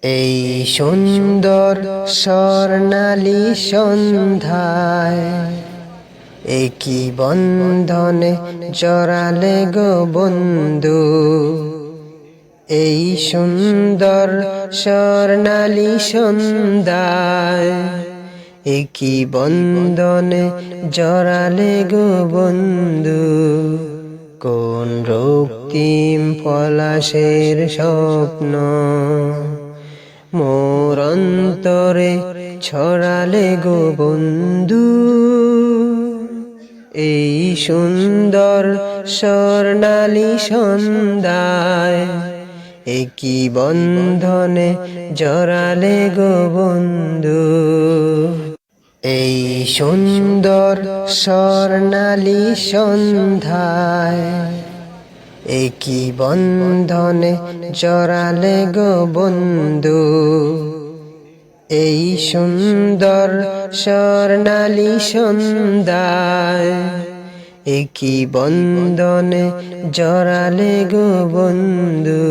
এই সুন্দর স্বর্ণালী সন্ধ্যায় একই বন্ধনে জড়ালে গো বন্ধু। এই সুন্দর স্বর্ণালী সন্ধ্যায় একই বন্ধনে জড়ালে গো বন্ধু। কোন রক্তিম পলাশের স্বপ্ন মোর অন্তরে ছড়ালে গো বন্ধু। এই সুন্দর স্বর্ণালী সন্ধ্যায় একই বন্ধনে জড়ালে গো বন্ধু। এই সুন্দর স্বর্ণালী সন্ধ্যায় একই বন্ধনে জড়ালে গো বন্ধু। এই সুন্দর স্বর্ণালী সন্ধ্যায় একই বন্ধনে জড়ালে গো বন্ধু।